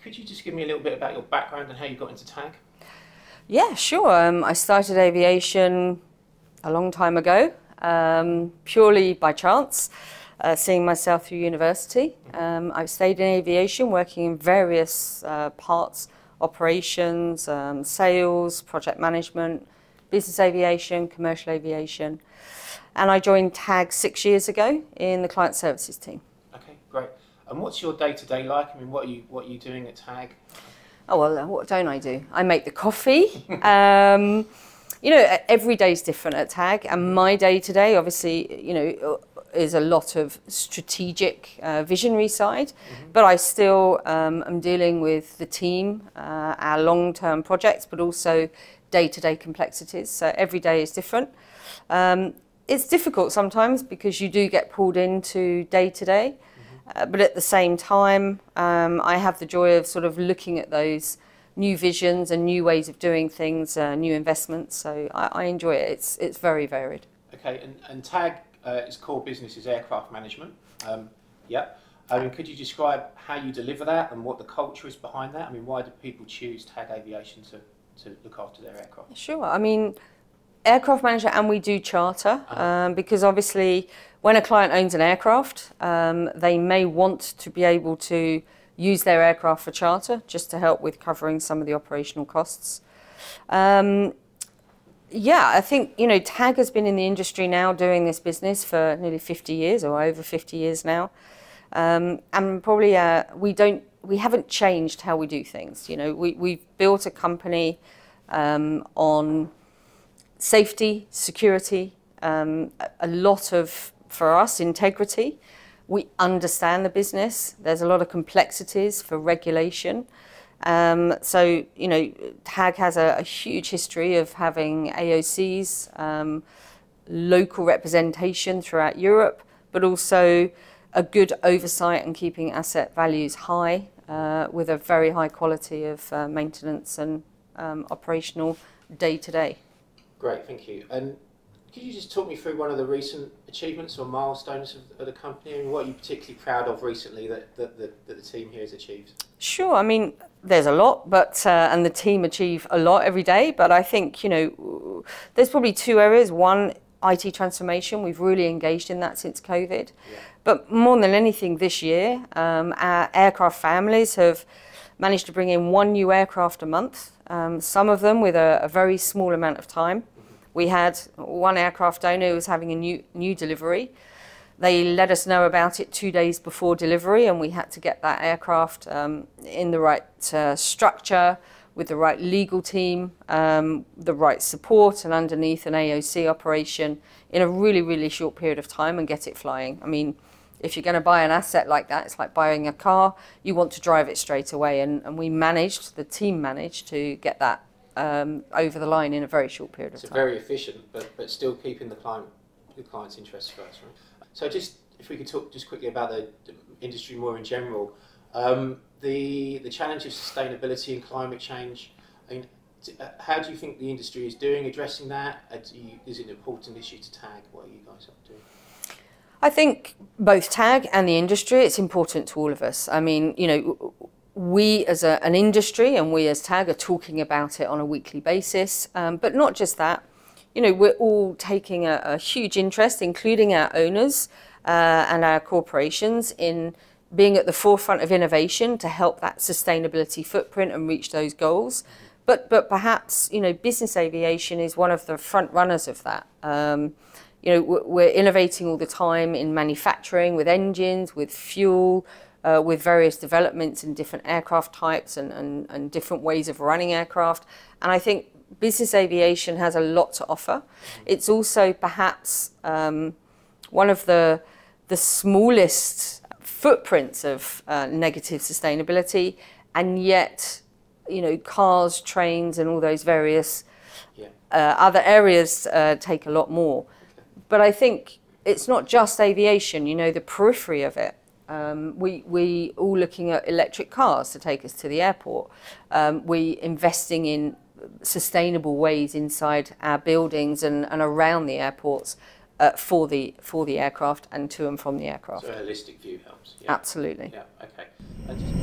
could you just give me a little bit about your background and how you got into TAG? Yeah, sure. I started aviation a long time ago, purely by chance, seeing myself through university. I've stayed in aviation, working in various parts, operations, sales, project management, business aviation, commercial aviation. And I joined TAG 6 years ago in the client services team. Okay, great. And what's your day-to-day like? I mean, what are you doing at TAG? Oh, well, what don't I do? I make the coffee. You know, every day's different at TAG, and my day-to-day, obviously, you know, is a lot of strategic, visionary side, but I still am dealing with the team, our long-term projects, but also day-to-day complexities. So every day is different. It's difficult sometimes because you do get pulled into day-to-day. But at the same time, I have the joy of sort of looking at those new visions and new ways of doing things, new investments. So I enjoy it. It's very varied. Okay, and TAG, its core business is aircraft management. Yeah. I mean, could you describe how you deliver that and what the culture is behind that? I mean, why do people choose TAG Aviation to look after their aircraft? Sure. I mean, aircraft management, and we do charter, because obviously when a client owns an aircraft, they may want to be able to use their aircraft for charter just to help with covering some of the operational costs. Yeah, I think, you know, TAG has been in the industry now doing this business for nearly 50 years or over 50 years now. And probably we haven't changed how we do things. You know, we've built a company on safety, security, a lot of, for us, integrity. We understand the business. There's a lot of complexities for regulation. So, you know, TAG has a huge history of having AOCs, local representation throughout Europe, but also a good oversight and keeping asset values high, with a very high quality of maintenance and operational day-to-day. Great, thank you. And could you just talk me through one of the recent achievements or milestones of the company, and what you're particularly proud of recently that the team here has achieved? Sure. I mean, there's a lot, but and the team achieve a lot every day. But I think, you know, there's probably two areas. One, IT transformation. We've really engaged in that since COVID. Yeah. But more than anything, this year, our aircraft families have managed to bring in one new aircraft a month. Some of them with a very small amount of time. We had one aircraft owner who was having a new delivery. They let us know about it 2 days before delivery, and we had to get that aircraft in the right structure, with the right legal team, the right support, and underneath an AOC operation in a really, really short period of time, and get it flying. I mean, if you're going to buy an asset like that, it's like buying a car. You want to drive it straight away, and the team managed to get that over the line in a very short period of time. So very efficient, but still keeping the client's interests first, right? So just, if we could talk just quickly about the industry more in general, the challenge of sustainability and climate change. I mean, how do you think the industry is doing addressing that? Is it an important issue to TAG? What are you guys up to? I think both TAG and the industry, it's important to all of us. I mean, you know, we as an industry and we as TAG are talking about it on a weekly basis, but not just that. You know, we're all taking a huge interest, including our owners and our corporations, in being at the forefront of innovation to help that sustainability footprint and reach those goals. But perhaps, you know, business aviation is one of the front runners of that. You know, we're innovating all the time in manufacturing, with engines, with fuel, with various developments in different aircraft types and different ways of running aircraft. And I think business aviation has a lot to offer. It's also perhaps one of the smallest footprints of negative sustainability, and yet, you know, cars, trains, and all those various other areas take a lot more. But I think it's not just aviation, you know, the periphery of it. We all looking at electric cars to take us to the airport. We investing in sustainable ways inside our buildings and around the airports for the aircraft and to and from the aircraft. So a holistic view helps. Yeah. Absolutely. Yeah. Okay. And